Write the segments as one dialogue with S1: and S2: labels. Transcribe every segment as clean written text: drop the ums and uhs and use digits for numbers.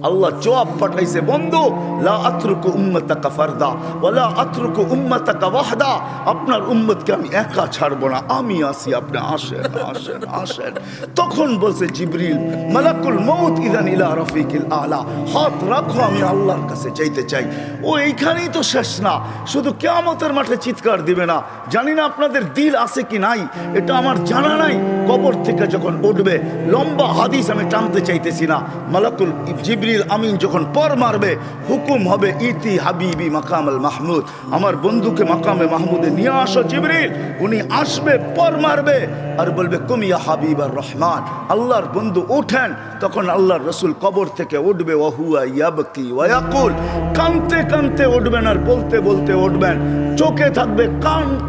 S1: আল্লাহ জবাব পাঠাইছে, বন্ধু লা আতরুকু উম্মাতাকা ফারদা ওয়ালা আতরুকু উম্মাতাকা ওয়াহদা, আপনার উম্মতকে আমি একা ছাড়বো না, আমি আসি, আপনি আসেন আসেন আসেন। তখন বলছে জিবরিল, মালাকুল মউত ইযান ইলা রাফিকিল আলা, হাত রাখো, আমি আল্লাহর কাছে যাইতে চাই। ও এইখানেই তো শেষ না, শুধু কিয়ামতের মাঠে চিৎকার দিবে না। জানি না আপনাদের দিল আছে কি নাই, এটা আমার জানা নাই। কবর থেকে যখন উঠবে, লম্বা হাদিস আমি টানতে চাইতেছি না, মালাকুল জিবরিল আমিন যখন পর মারবে, হুকুম হবে ইতি হাবিবি মাকামাল মাহমুদ, আমার বন্ধুকে মাকামে মাহমুদে নিয়ে আসো জিবরিল। উনি আসবে, পর মারবে আর বলবে কুম ইয়া হাবিবার রহমান, আল্লাহর বন্ধু ওঠেন। তখন আল্লাহর রসুল কবর থেকে উঠবে, ওয়াহুয়া ইয়াবকি ওয়া ইয়াকুল, কানতে কানতে উঠবেন আর বলতে বলতে উঠবেন। চোখে থাকবে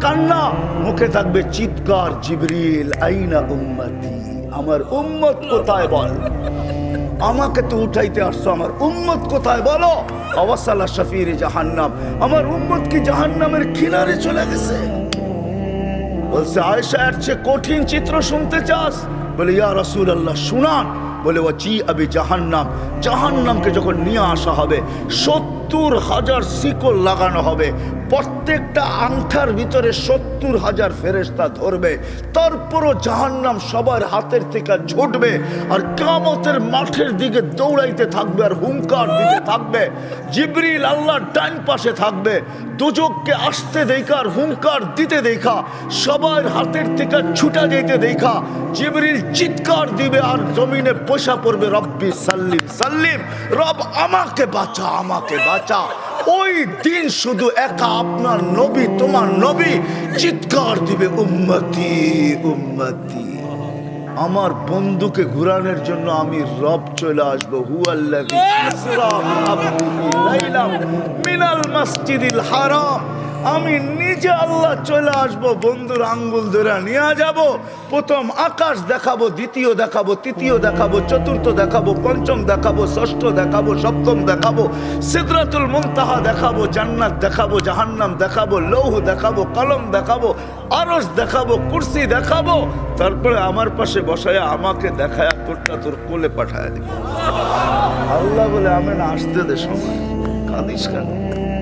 S1: কান্না, মুখে থাকবে চিৎকার, জিবরিল আইনা উম্মতি, আমার উম্মত কোথায় বল, আমাকে তো উঠাইতে আসছো, আমার উম্মত কোথায় বলো। আওয়াসালা শাফিরে জাহান্নাম, আমার উম্মত কি জাহান্নামের কিনারে চলে গেছে। বলছে আয়েশা, এর চেয়ে কঠিন চিত্র শুনতে চাস? বলে ইয়া রাসূলুল্লাহ শুনান। বলে ওয়াজি আবি জাহান্নাম, জাহান্নামকে যখন নিয়ে আসা হবে, 70,000 শিকল লাগানো হবে, প্রত্যেকটা আংটার ভিতরে 70,000 ফেরেশতা ধরবে, তারপরও জাহান্নাম সবার হাতের থেকে ছুটবে আর কিয়ামতের মাঠের দিকে দৌড়াইতে থাকবে আর হুঙ্কার দিতে থাকবে। জিবরিল আল্লাহর ডান পাশে থাকবে, দুজককে আসতে দেখা আর হুঙ্কার দিতে দেখা, সবার হাতের থেকে ছুটা যেতে দেখা জিবরিল চিৎকার দিবে আর জমিনে বসা পড়বে, রব্বি সাল্লিম সাল্লিম, রব আমাকে বাঁচা, আমাকে বাঁচা। ওই দিন শুধু একা আপনার নবী, তোমার নবী চিৎকার দিবে, উম্মতি উম্মতি, আমার বন্ধুকে ঘুরানোর জন্য আমি রব চলে আসবো। হুয়াল্লাযী আসরা বিআবদিহি লাইলাম মিনাল মাসজিদিল হারাম, আমি নিজে আল্লাহ চলে আসবো, বন্ধুর আঙ্গুল ধরে নিয়ে যাব। প্রথম আকাশ দেখাবো, দ্বিতীয় দেখাবো, তৃতীয় দেখাবো, চতুর্থ দেখাবো, পঞ্চম দেখাবো, ষষ্ঠ দেখাবো, সপ্তম দেখাবো, সিদরাতুল মুনতাহা দেখাবো, জান্নাত দেখাবো, জাহান্নাম দেখাবো, লৌহ দেখাবো, কলম দেখাবো, আরশ দেখাবো, কুরসি দেখাবো। তারপরে আমার পাশে বসায় আমাকে দেখায় তোরটা তোর কোলে পাঠায় দেব। আল্লাহ বলে আমি না আসতে দে সময়, কাঁদিস কেন?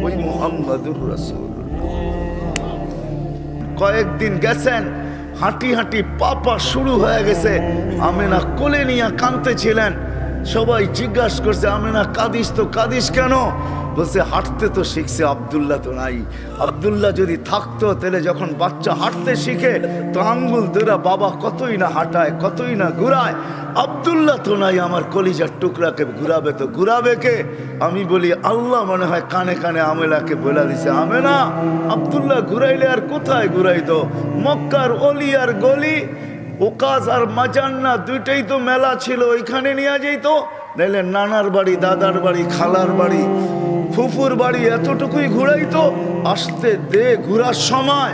S1: ওই মুহাম্মাদুর রাসূল কয়েকদিন গেছেন, হাঁটি হাঁটি পাপা শুরু হয়ে গেছে, আমেনা কোলে নিয়ে কাঁদতেছিলেন। সবাই জিজ্ঞাসা করছে, আমেনা কাঁদিস তো, কাঁদিস কেন? বলছে হাঁটতে তো শিখছে, আব্দুল্লাহ তো নাই। আব্দুল্লাহ যদি থাকতো তাহলে যখন বাচ্চা হাঁটতে শিখে তো আঙ্গুল ধরা বাবা কতই না হাঁটায়, কতই না ঘুরায়। আব্দুল্লাহ তো নাই, আমার কলিজার টুকরাকে ঘুরাবে তো ঘুরাবে কে? আমি বলি আল্লাহ মনে হয় কানে কানে আমেলাকে বলে দিছে, আমেনা আব্দুল্লাহ ঘুরাইলে আর কোথায় ঘুরাইতো? মক্কার অলি আর গলি, ওকাজ আর মাজান্না দুইটাই তো মেলা ছিল, ওইখানে নিয়ে যাইতো। নাইলে নানার বাড়ি, দাদার বাড়ি, খালার বাড়ি, ফুফুর বাড়ি, এতটুকুই ঘুরাইতো। আসতে দে, ঘুরার সময়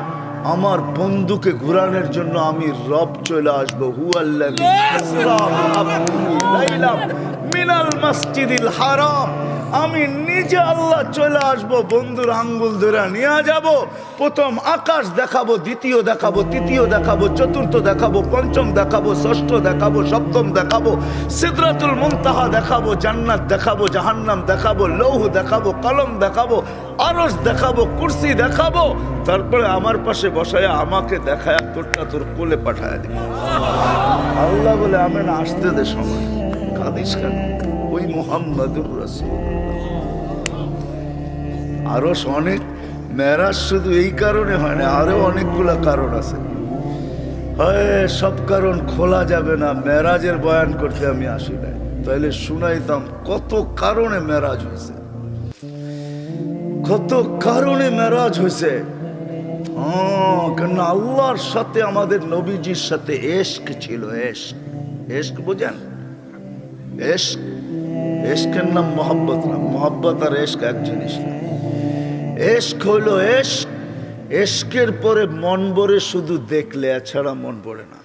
S1: আমার বন্ধুকে ঘুরানোর জন্য আমি রব চলে আসবো। হুয়াল্লাযী আসরা বিআবদিহি লাইলাম মিনাল মাসজিদিল হারাম, আমি নিজে আল্লাহ চলে আসবো, বন্ধুর আঙ্গুল ধরে নিয়ে যাব। প্রথম আকাশ দেখাবো, দ্বিতীয় দেখাবো, তৃতীয় দেখাবো, চতুর্থ দেখাবো, পঞ্চম দেখাবো, ষষ্ঠ দেখাবো, সপ্তম দেখাবো, সিদরাতুল মুনতাহা দেখাবো, জান্নাত দেখাবো, জাহান্নাম দেখাবো, লৌহ দেখাবো, কলম দেখাবো, আরশ দেখাবো, কুরসি দেখাবো। তারপরে আমার পাশে বসায় আমাকে দেখায় তোরটা তোর কোলে পাঠায় দিবে। আল্লাহ বলে আমি না আসতে দে সময়, কাঁদিস কেন? ওই মুহাম্মাদুর রাসূল। আরো অনেক মেরাজ শুধু এই কারণে হয় না, আরো অনেকগুলা কারণ আছে। সব কারণ খোলা যাবে না, মেরাজের বয়ান করতে আমি আসি নাই, তাইলে শুনাইতাম কত কারণে মেরাজ হয়েছে, কত কারণে মেরাজ হয়েছে। কেন আল্লাহর সাথে আমাদের নবীজির সাথে এশক ছিল। এশক, এশক বুঝেন? এশক, এশকের নাম মোহাব্বত না, মোহাব্বত আর এশক এক জিনিস না। এশক হইল এশক, এশকের পরে মন ভরে শুধু দেখলে, এছাড়া মন ভরে না।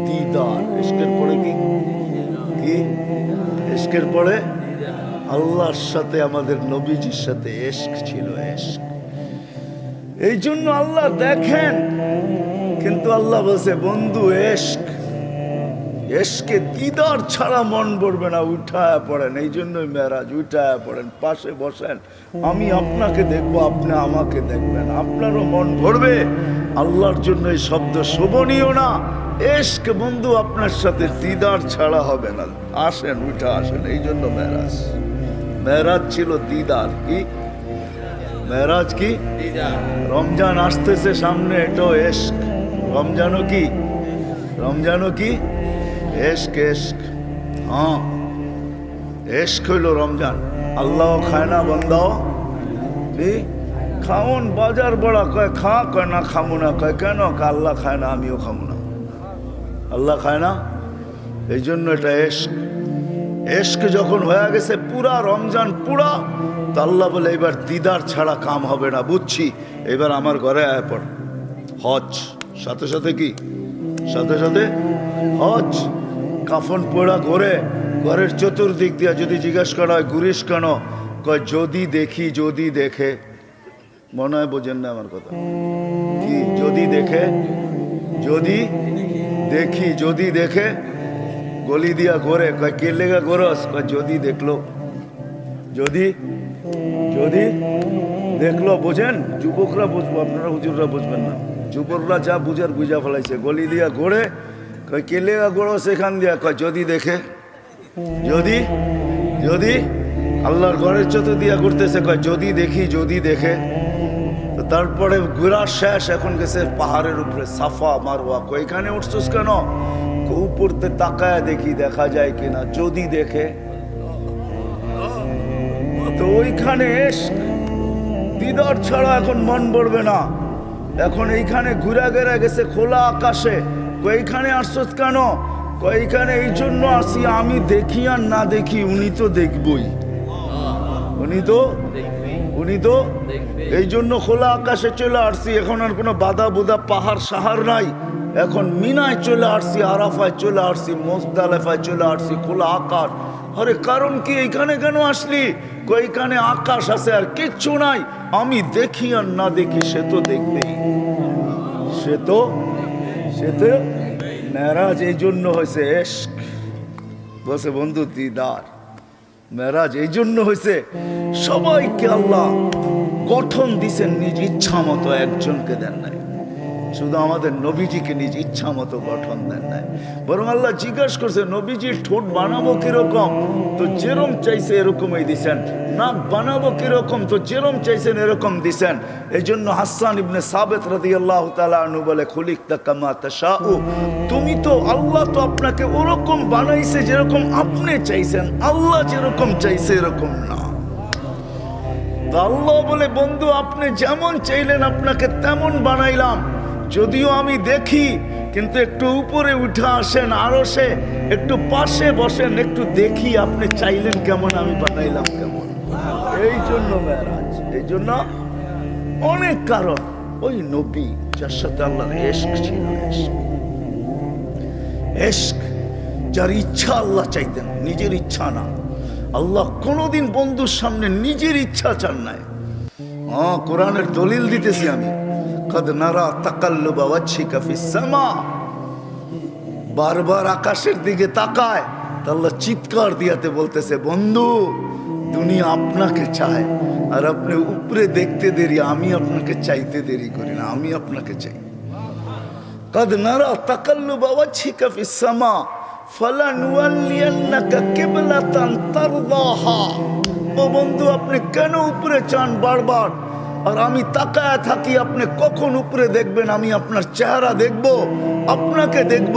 S1: দিদার, এশকের পরে কি কি? এশকের পরে আল্লাহর সাথে আমাদের নবীজির সাথে এশক ছিল, এশক। এই জন্য আল্লাহ দেখেন, কিন্তু আল্লাহ বলছে বন্ধু এশক, এশকে দিদার ছাড়া মন ভরবে না, উঠায় পড়েন। এই জন্যই মেরাজ, উঠায় পড়েন, পাশে বসেন, আমি আপনাকে দেখবো, আপনি আমাকে দেখবেন, আপনারও মন ভরবে। আল্লাহর জন্য এই শব্দ শোভনীয় না। এশক বন্ধু আপনার সাথে দিদার ছাড়া হবে না। আসেন, উঠে আসেন। এই জন্য মেরাজ, মেরাজ ছিল দিদার। কি মেরাজ? কি রমজান আসতেছে সামনে, এটাও এশক। রমজানও কি? রমজানও কি? এশক। এশক, হ্যাঁ, এশক হইল রমজান। আল্লাহ খায় না, বন্দাও খাওন। বাজার বড়া কয় খা, কয় না খামো না। কয় কেন? আল্লাহ খায় না, আমিও খামো না। আল্লাহ খায় না, এই জন্য এটা এশক। এশক যখন হয়ে গেছে পুরা রমজান পুরা, তো আল্লাহ বলে এবার দিদার ছাড়া কাম হবে না, বুঝছি, এবার আমার ঘরে আয় পড়। হজ সাথে সাথে কি? সাথে সাথে হজ। কাফন পোড়া ঘরে, ঘরের চতুর্দিক দিয়া যদি জিজ্ঞেস করা হয় ঘুরিস কেন? কয় যদি দেখি, যদি দেখে। মনে হয় বোঝেন না আমার কথা। কি যদি দেখে? যদি দেখি, যদি দেখে গলি দিয়া ঘরে। কয় কে লেগা ঘরস? কয় যদি দেখলো। যদি যদি দেখলো। বোঝেন? যুবকরা বুঝবো, আপনারা হুজুররা বুঝবেন না। যুবকরা যা বুঝার বুঝা ফেলাইছে। গলি দিয়া ঘোরে, কয় কে লেগা ঘোরো সেখান দিয়া? কয় যদি দেখে। যদি যদি আল্লাহর ঘরের চতুর দিয়া ঘুরতেছে, কয় যদি দেখি, যদি দেখে। তো তারপরে ঘোরা শেষ, এখন গেছে পাহাড়ের উপরে, সাফা মারওয়া। কয় এখানে উঠছিস কেন? উপরতে তাকায় দেখি দেখা যায় কিনা, যদি দেখে। তো ওইখানে দিদার ছাড়া এখন মন ভরবে না। এখন এইখানে ঘুরা গেরা গেছে খোলা আকাশে। এইখানে আসছস কেন? এইখানে এই জন্য আসি, আমি দেখি আর না দেখি উনি তো দেখবই, উনি তো এই জন্য খোলা আকাশে চলে আসছি। এখন আর কোনো বাধা বুধা পাহাড় সাহার নাই। এখন মিনায় চলে আসছি, আরাফায় চলে আসছি, মুজদালিফায় চলে আসছি, খোলা আকাশ। আরে কারণ কি? এইখানে কেন আসলি? এইখানে আকাশ আছে আর কিচ্ছু নাই। আমি দেখি আর না দেখি সে তো দেখবেই, সে তো মেরাজ এই জন্য হয়েছে এশক। বসে বন্ধু দিদার। মেরাজ এই জন্য হয়েছে, সবাইকে আল্লাহ গঠন দিছেন নিজ ইচ্ছা মতো, একজনকে দেন নাই। শুধু আমাদের নবীজিকে নিজ ইচ্ছা মতো গঠন দেন নাই, বরং আল্লাহ জিজ্ঞাসা করছে নবীজির ঠোঁট বানাবো কিরকম? তো যেরকম চাইছে এরকমই দিছেন। নাক বানাবো কিরকম? তো যেরকম চাইছেন এরকম দিছেন। এই জন্য হাসান ইবনে সাবিত রাদিয়াল্লাহু তাআলা আনহু বলে, খুলিকতা কামা তাশাউ, তুমি তো, আল্লাহ তো আপনাকে ওরকম বানাইছে যেরকম আপনি চাইছেন, আল্লাহ যেরকম চাইছে এরকম না। তো আল্লাহ বলে, বন্ধু আপনি যেমন চাইলেন আপনাকে তেমন বানাইলাম। যদিও আমি দেখি, কিন্তু একটু উপরে উঠে আসেন, আরশে একটু পাশে বসেন, একটু দেখি আপনি চাইলেন কেমন, আমি বানাইলাম কেমন। এই জন্য মেরাজ, এই জন্য অনেক কারণ। ওই নবী যার সাথে আল্লাহর এশক ছিল, এশক যার ইচ্ছা আল্লাহ চাইতেন, নিজের ইচ্ছা না। আল্লাহ কোনোদিন বন্ধুর সামনে নিজের ইচ্ছা চান নাই। কোরআনের দলিল দিতেছি আমি। কদ নারা তাকাল্লুবা ওয়াজহিকা ফিস সামা, বারবার আকাশের দিকে তাকায়। আল্লাহ চিৎকার দিয়াতে বলতেছে, বন্ধু দুনিয়া আপনাকে চায়, আর আপনি উপরে দেখতে দেরি, আমি আপনাকে চাইতে দেরি করি না, আমি আপনাকে চাই। কদ নারা তাকাল্লুবা ওয়াজহিকা ফিস সামা ফালানুওয়াল্লিয়ান্নাকা কিবলাতান তারদাহা। ও বন্ধু আপনি কেন উপরে চান বারবার? আর আমি তাকায় থাকি, আপনি কখন উপরে দেখবেন? আমি আপনার চেহারা দেখব, আপনাকে দেখব।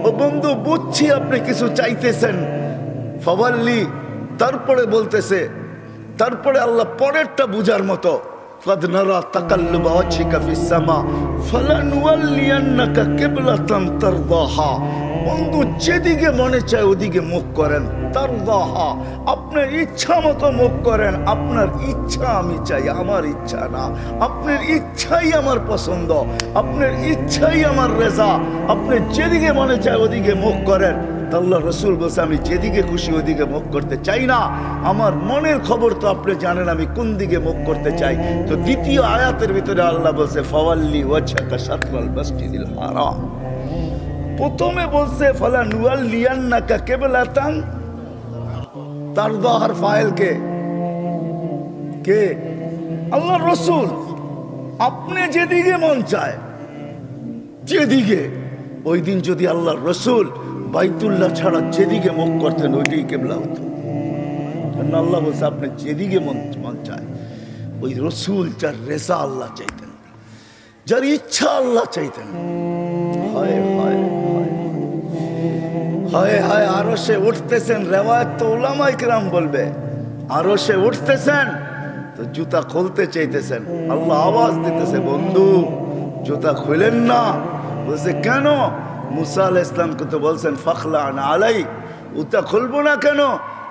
S1: ও বন্ধু বুঝছি আপনি কিছু চাইতেছেন। ফাওয়াল্লি, তারপরে বলতেছে, তারপরে আল্লাহ পরেরটা বুঝার মতো, قد نرى تقلب وجهك في السماء فلنولينك قبلة ترضاها। বন্ধু যেদিকে মনে চায় ওদিকে মুখ করেন, তারদাহা, আপনার ইচ্ছা মতো মুখ করেন। আপনার ইচ্ছা আমি চাই, আমার ইচ্ছা না। আপনার ইচ্ছাই আমার পছন্দ, আপনার ইচ্ছাই আমার রেজা। আপনি যেদিকে মনে চায় ওদিকে মুখ করেন। আল্লাহ রসুল বলছে, আমি যেদিকে খুশি ওদিকে মুখ করতে চাই না। আমার মনের খবর তো আপনি জানেন আমি কোন দিকে মুখ করতে চাই। তো দ্বিতীয় আয়াতের ভিতরে আল্লাহ বলছে, ফাওয়াল্লি ওয়াজহাকা শাতরাল মাসজিদিল হারাম। প্রথমে বলছে ফালা নুয়াল্লিয়ান্নাকা কিবলাতান তারদাহার ফাইল কে আল্লাহর রাসূল। আপনি যেদিকে মন চায় যেদিকে, ওই দিন যদি আল্লাহর রাসূল বাইতুল্লাহ ছাড়া যেদিকে মুখ করতেন ওইটাই কিবলা হতো। আল্লাহ বলছে আপনি যেদিকে মন চায়, ওই রাসূল যার রেজা আল্লাহ চাইতেন, যার ইচ্ছা আল্লাহ চাইতেন। হায় হায় হায় হায়, আরো সে উঠতেছেন, রেওয়ায়াত তো উলামায়ে কেরাম বলবে, আরো সে উঠতেছেন তো জুতা খুলতে চাইতেছেন। আল্লাহ আওয়াজ দিতেছে, বন্ধু জুতা খুলেন না। বলছে কেন? মুসা আলাইহিস সালামকে তো বলছেন ফাখলা আলাই, জুতা খুলবো না কেন?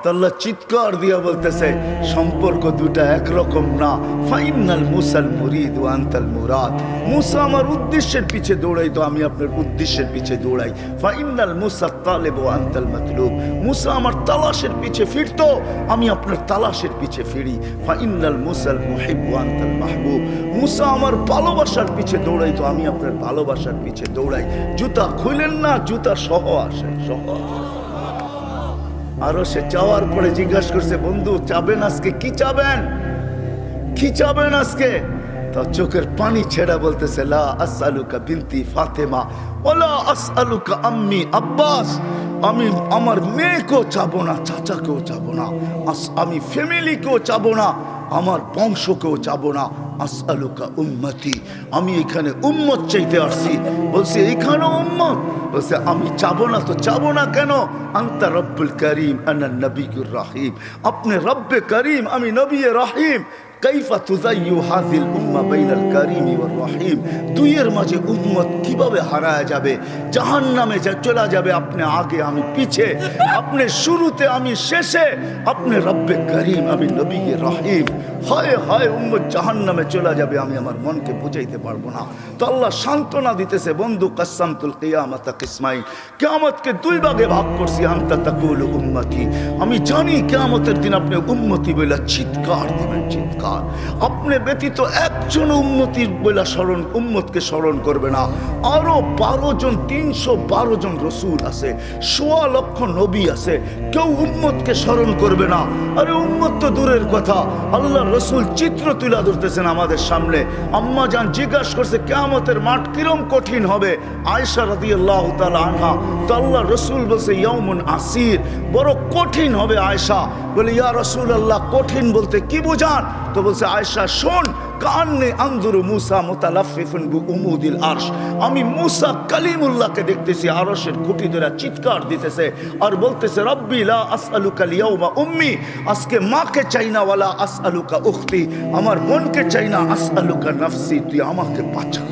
S1: তো আল্লাহ চিৎকার দিয়া বলতেছে সম্পর্ক দুটা একরকম না। ফাইনাল মুসাল মুরিদ ওয়া আনতাল মুরাদ। মুসা আমার উদ্দেশ্যের পিছে দৌড়াই তো আমি আপনার উদ্দেশ্যের পিছে দৌড়াই। ফাইনাল মুসা তালেব ওয়া আনতাল মাতলুব। মুসা আমার তালাশের পিছে ফিরতো, আমি আপনার তালাশের পিছে ফিরি। ফাইনাল মুসাল মুহিব ওয়া আনতাল মাহবুব। মুসা আমার ভালোবাসার পিছে দৌড়াই তো আমি আপনার ভালোবাসার পিছে দৌড়াই। জুতা খুলেন না, জুতা সহ আসে, সহ আসে। আরো সে চাওয়ার পরে জিজ্ঞাসা করছে, বন্ধু চাবেন আজকে? কি চাবেন, কি চাবেন আজকে? তা চোখের পানি ছেড়া বলতেছে লা আসআলুকা বিনতি ফাতেমা ওয়ালা আসআলুকা আম্মি আব্বাস। আমি আমার মেয়েকেও চাবো না, চাচাকেও চাবো না, আমি ফ্যামিলিকেও চাবো না, আমার বংশকেও চাবো না। আসআলুকা উম্মতি, আমি এখানে উম্মত চাইতে আসছি। বলছে এখানেও উম্মত? বলছে আমি চাবো না তো চাবো না কেন? আনতা রব্বুল করিম আনা নবিয়ুর রহিম। আপনি রব্বে করিম, আমি নবী রহিম। কাইফা তুযায়্যু হাযিল উম্মাহ বাইনাল কারীম ওয়ার রহিম। দুইয়ের মাঝে উম্মত কিভাবে হারায় যাবে, জাহান্নামে চলে যাবে। আপনি আগে আমি পিছে, আপনি শুরুতে আমি শেষে, আপনি রব্বে করিম আমি নবী রহিম। হায় হায়, উম্মত জাহান্নামে চলে যাবে, আমি আমার মনকে বুঝাইতে পারবো না। তো আল্লাহ সান্ত্বনা দিতেছে, বন্ধু কাসসামতুল কিয়ামাতা কিসমাইন। কিয়ামতকে দুই ভাগে ভাগ করছি। আনতা তাকুলু উম্মতি, আমি জানি কিয়ামতের দিন আপনি উম্মতি বলে চিৎকার দিবেন, চিৎকার। আপনি ব্যতীত একজন উম্মতির বলে স্মরণ, উম্মতকে স্মরণ করবে না। আরো 12 জন, 312 জন রসুল আছে, 1.25 লক্ষ নবী আছে, কেউ উম্মতকে স্মরণ করবে না। আরে উম্মত তো দূরের কথা, আল্লাহ রসুল চিত্র তুলে ধরতেছেন আমাদের সামনে। আম্মা জান জিজ্ঞাসা করছে কিয়ামতের মাঠ কিরম কঠিন হবে। আয়েশা রাদিয়াল্লাহু তাআলা আনহা, তো আল্লাহ রসুল বলছে ইয়াউমুন আসির, বড় কঠিন হবে। আয়েশা বলে ইয়া রাসূলুল্লাহ, কঠিন বলতে কি বুঝান? তো বলছে আয়েশা শোন, কান্নে আনজুরু মুসা মুতালাফফিফুন বিউমুদিল আরশ। আমি মুসা কালিমুল্লাহকে দেখতেছি আরশের খুঁটি ধরে চিৎকার দিতেছে আর বলতেছে রব্বি লা আসআলুকা লিয়াউমা উম্মি। আজকে মাকে চাই না, ওয়ালা আসআলুকা উখতি, আমার বোনকে চাই না, আসআলুকা নাফসি, তুই আমাকে বাঁচা।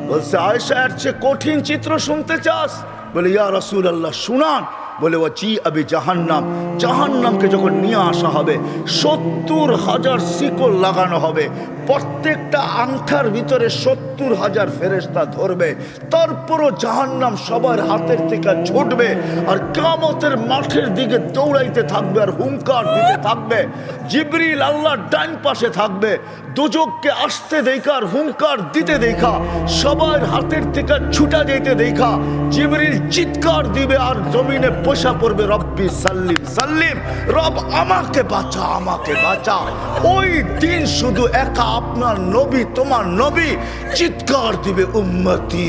S1: বলছে আয়েশা এর চেয়ে কঠিন চিত্র শুনতে চাস? বলে ইয়া রাসূলুল্লাহ শুনান। বলে ওয়াজি আবি জাহান্নাম, জাহান্নামকে যখন নিয়ে আসা হবে 70,000 শিকল লাগানো হবে, প্রত্যেকটা আংটার ভিতরে 70,000 ফেরেশতা ধরবে। তারপরও জাহান্নাম সবার হাতের থেকে ছুটবে আর কিয়ামতের মাঠের দিকে দৌড়াইতে থাকবে আর হুঙ্কার দিতে থাকবে। জিবরিল আল্লাহর ডান পাশে থাকবে, দোজখকে আসতে দেখা আর হুঙ্কার দিতে দেখা, সবার হাতের থেকে ছুটা যেতে দেখা জিবরিল চিৎকার দিবে আর জমিনে বসা পড়বে রব্বি সাল্লিম সাল্লিম, রব আমাকে বাঁচা, আমাকে বাঁচা। ওই দিন শুধু একা আপনার নবী, তোমার নবী চিৎকার দিবে উম্মতি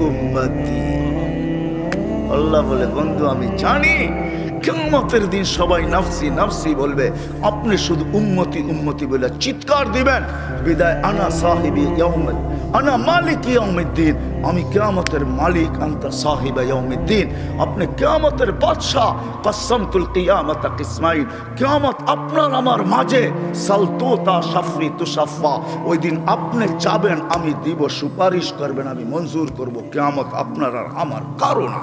S1: উম্মতি। আল্লাহ বলে বন্ধু আমি জানি কিয়ামতের দিন সবাই নাফসি নাফসি বলবে, আপনি শুধু উম্মতি উম্মতি বলে চিৎকার দিবেন। বিদায় আনা সাহিবি ইয়াউমিদ, আনা মালিক ইয়াউমিদ্দিন, আমি কিয়ামতের মালিক, আনতা সাহিবা ইয়াউমিদ্দিন, আপনি কিয়ামতের বাদশা। কাসসামতুল কিয়ামাতা কিসমাইন, কিয়ামত আপনার আমার মাঝে। সালতুতা শাফি তুশাফা, ওই দিন আপনি চাবেন আমি দিব, সুপারিশ করবেন আমি মঞ্জুর করব। কিয়ামত আপনার আর আমার কারণ।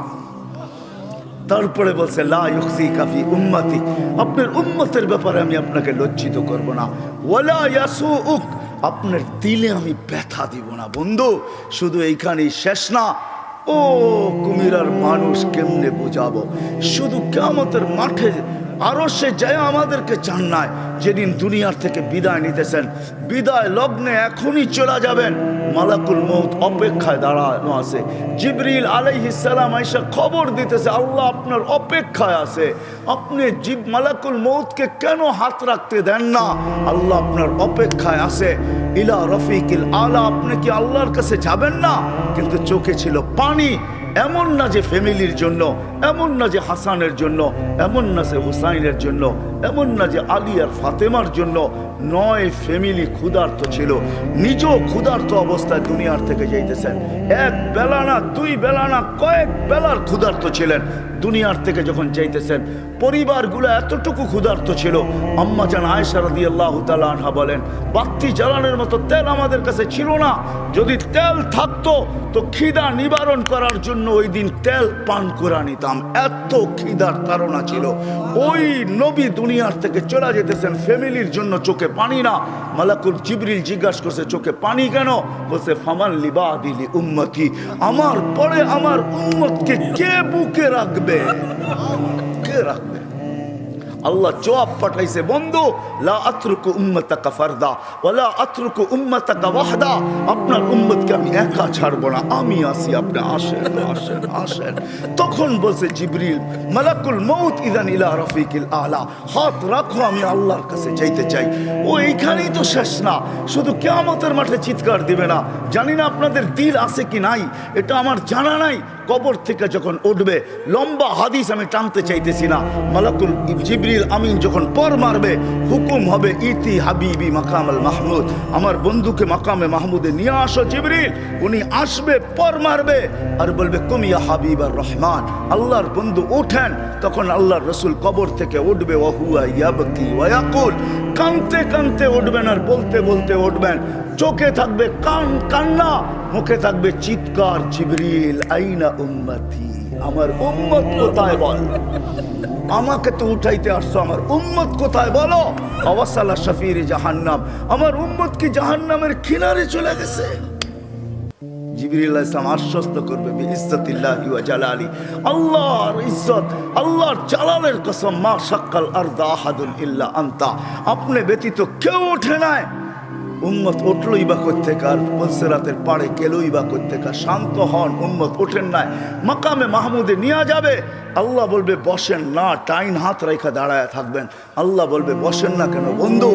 S1: তারপরে বলছে লা ইউখজিকা ফি উম্মতি, আপনার উম্মতের ব্যাপারে আমি আপনাকে লজ্জিত করব না। ওয়ালা ইয়াসুউক, আপনার দিলে আমি ব্যথা দিব না। বন্ধু শুধু এইখানেই শেষ না। ও কুমিরার মানুষ কেমনে বুঝাবো? শুধু কিয়ামতের মাঠে আরো সে যায় আমাদেরকে চান নাই। যেদিন দুনিয়ার থেকে বিদায় নিতেছেন, বিদায় লগ্নে এখনই চলে যাবেন, মালাকুল মউত অপেক্ষায় দাঁড়ানো আছে। জিবরিল আলাইহিস সালাম আয়েশা খবর দিতেছে আল্লাহ আপনার অপেক্ষায় আছে। আপনি মালাকুল মউতকে কেন হাত রাখতে দেন না? আল্লাহ আপনার অপেক্ষায় আছে। ইলা রফিকিল আলা, আপনি কি আল্লাহর কাছে যাবেন না? কিন্তু চোখে ছিল পানি। এমন না যে ফ্যামিলির জন্য, এমন না যে হাসানের জন্য, এমন না যে হুসাইনের জন্য, এমন না যে আলী আর ফাতেমার জন্য। 9 ফ্যামিলি ক্ষুধার্ত ছিল, নিজেও ক্ষুধার্ত অবস্থায় দুনিয়ার থেকে যাইতেছেন। 1 বেলা না, 2 বেলা না, কয়েক বেলার ক্ষুধার্ত ছিলেন। দুনিয়ার থেকে যখন যাইতেছেন, পরিবারগুলো এতটুকু ক্ষুধার্ত ছিল। আম্মা জান আয়েশা রাদিয়াল্লাহু তাআলা আনহা বলেন, বাতি জ্বালানোর মতো তেল আমাদের কাছে ছিল না। যদি তেল থাকতো তো খিদা নিবারণ করার জন্য ওই দিন তেল পান করে নিতাম। এত খিদার তাড়না ছিল। ওই নবী দুনিয়ার থেকে চলে যেতেছেন, ফ্যামিলির জন্য চোখে পানি না। মালাকুল জিবরিল জিজ্ঞাসা করছে চোখে পানি কেন? বলছে ফামান লিবাদিলি উম্মতি, আমার পরে আমার উম্মতকে কে বুকে রাখবে? কে রাখবে? আল্লাহ জবাব পাঠাইছে, বন্ধু লা আতরুকু উম্মাতাকা ফারদা ওয়ালা আতরুকু উম্মাতাকা ওয়াহদা, আপনার উম্মতকে আমি একা ছাড়ব না, আমি আছি, আপনি আসেন আসেন আসেন। তখন বলছে জিবরিল মালাকুল মউত ইদান ইলা রফিকিল আলা, হাত রাখো, আমি আল্লাহর কাছে যাইতে চাই। ও এইখানেই তো শেষ না, শুধু কিয়ামতের মাঠে চিৎকার দিবে না। জানি না আপনাদের দিল আছে কি নাই, এটা আমার জানা নাই। কবর থেকে যখন উঠবে, লম্বা হাদিস আমি টানতে চাইতেছি না, মালাকুল জিবরিল আমিন যখন পর মারবে, হুকুম হবে ইতি হাবিবি মাকামাল মাহমুদ, আমার বন্ধুকে মাকামে মাহমুদে নিয়ে আসো জিবরিল। উনি আসবে, পর মারবে আর বলবে কুমিয়া হাবিব আর রহমান, আল্লাহর বন্ধু ওঠেন। তখন আল্লাহর রসুল কবর থেকে উঠবে, ওয়াহুয়া ইয়াবকি ওয়ায়াকুল, কানতে কানতে উঠবেন আর বলতে বলতে উঠবেন। চোখে থাকবে কান্না, মুখে থাকবে চিৎকার, জিবরিল আইনা উম্মতি, আমার উম্মত কোথায় বল? আমাকে তো উঠাইতে আসছো, আমার উম্মত কোথায় বলো? আওয়াসালা শাফির জাহান্নাম, আমার উম্মত কি জাহান্নামের কিনারে চলে গেছে? জিবরিল আলাইহিস সালাম আশ্বস্ত করবে বিইজ্জতিল্লাহি ওয়া জালালি, আল্লাহর ইজ্জত, আল্লাহর জালালের কসম, মা শাক্কাল আরদা আহাদুন ইল্লা আনতা, আপনি ব্যতীত কেউ ওঠে নাই। উম্মত উঠলই বা কোত্থেকার? পুলসিরাতের পাড়ে গেলই বা কোত্থেকার? শান্ত হন, উম্মত ওঠেন নাই। মাকামে মাহমুদে নিয়ে যাবে, আল্লাহ বলবে বসেন না, টাইন হাত রেখা দাঁড়ায় থাকবেন। আল্লাহ বলবে বসেন না কেন? বন্ধু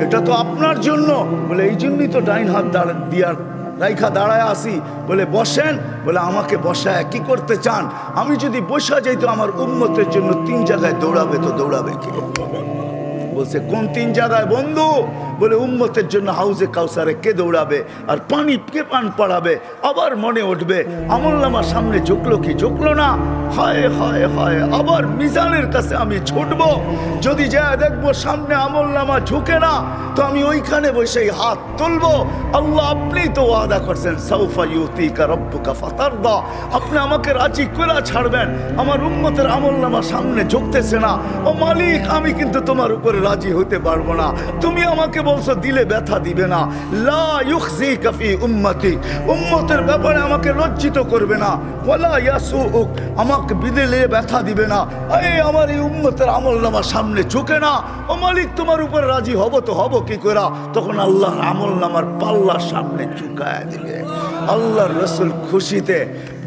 S1: এটা তো আপনার জন্য। বলে এই জন্যই তো ডাইন হাত দিয়ার রাইখা দাঁড়ায় আসি। বলে বসেন। বলে আমাকে বসায় কি করতে চান? আমি যদি বসা যাই তো আমার উম্মতের জন্য 3 জায়গায় দৌড়াবে, তো দৌড়াবে কে? বলছে কোন 3 জায়গায় বন্ধু? বলে উম্মতের জন্য হাউজে কাউসারে কে দৌড়াবে আর পানি কে পান পড়াবে? আবার মনে উঠবে আমলনামার সামনে ঝুঁকলো কি ঝুঁকলো না, হায় হায় হায়, আবার মিজানের কাছে আমি ছুটবো, যদি যা দেখবো সামনে আমলনামা ঝুঁকে না, তো আমি ওইখানে বসে হাত তুলবো। আল্লাহ আপনি তো ওয়াদা করছেন সাউফা ইউতিকা রাব্বুকা ফাতারদা, আপনি আমাকে রাজি করে ছাড়বেন। আমার উম্মতের আমলনামা সামনে ঝুঁকতেছে না, ও মালিক আমি কিন্তু তোমার উপরে রাজি হতে পারবো না। তুমি আমাকে বলছো দিলে ব্যথা দিবে না, লা ইউখজিকা ফি উম্মতি, উম্মতের ব্যাপারে আমাকে লজ্জিত করবে না, ওয়ালা ইয়াসুউক, আমাকে বিদিলে ব্যথা দিবে না। এই আমার এই উম্মতের আমলনামা সামনে ঝুঁকে না, ও মালিক তোমার উপরে রাজি হব তো হব কি করে? তখন আল্লাহর আমলনামার পাল্লা সামনে ঝুঁকায় দিবে। আল্লাহর রাসূল খুশিতে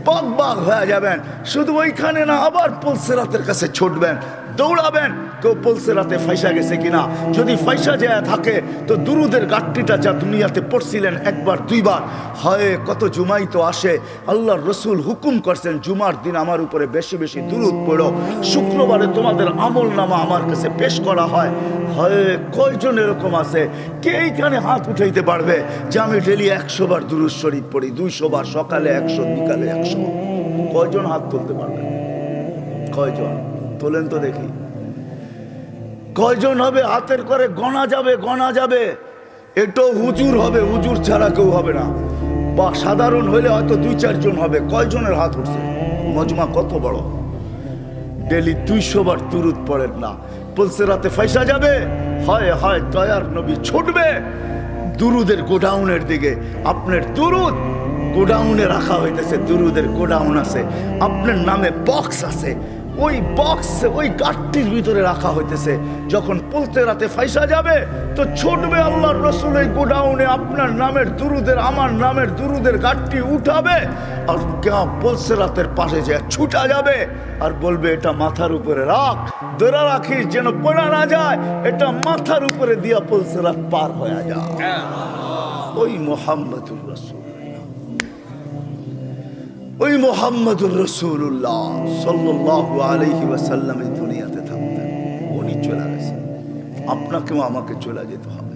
S1: বাগ বাগ হয়ে যাবেন। শুধু ওইখানে না, আবার পুলসিরাতের কাছে ছুটবেন, দৌড়াবেন। কেউ পুলসিরাতে ফাইসা গেছে কিনা, যদি ফাইসা যায় থাকে তো দুরুদের গাঁটটিটা যা দুনিয়াতে পড়ছিলেন 1বার 2বার, হয় কত জুমাই তো আসে। আল্লাহর রসুল হুকুম করছেন জুমার দিন আমার উপরে বেশি বেশি দুরুদ পড়ো, শুক্রবারে তোমাদের আমল নামা আমার কাছে পেশ করা হয়। হয় কয়জন এরকম আছে কে এইখানে হাত উঠাইতে পারবে যে আমি ডেলি 100 বার দুরুদ শরীফ পড়ি, 200 বার, সকালে 100, বিকালে 100? কয়জন হাত তুলতে পারবেন? কয়জন তোলেন তো দেখি? কয়জন হবে? হাতের করে গণা যাবে, গণা যাবে। এটাও হুজুর হবে, হুজুর ছাড়া কেউ হবে না, বা সাধারণ হইলে হয়তো 2-4 জন হবে। কয়জনের হাত উঠছে? মজমা কত বড়! ডেলি 200 বার দুরুদ পড়েন না, পুলসিরাতে ফাইসা যাবে। হয় হয় দয়ার নবী ছুটবে দুরুদের গোডাউনের দিকে। আপনার দুরুদ গোডাউনে রাখা হইতেছে, দুরুদের গোডাউন আছে, আপনার নামে বক্স আছে, ওই বক্সে ওই গাঠটির ভিতরে রাখা হইতেছে। যখন পলতে রাতে ফাইসা যাবে তো ছুটবে আল্লাহর রসুল এই গোডাউনে, আপনার নামের দুরুদের আমার নামের দুরুদের গাঠটি উঠাবে, আর পলসে রাতের পাশে যে ছুটা যাবে আর বলবে এটা মাথার উপরে রাখ, ধরে রাখিস যেন পড়া না যায়, এটা মাথার উপরে দিয়া পলসে রাত পার হয়ে যায়। ওই মোহাম্মদুর রসুল, ওই মোহাম্মদুর রাসূলুল্লাহ সাল্লাল্লাহু আলাইহি ওয়াসাল্লাম এই দুনিয়াতে থাকতেন। উনি চলে গেছেন, আপনাকেও আমাকে চলে যেতে হবে।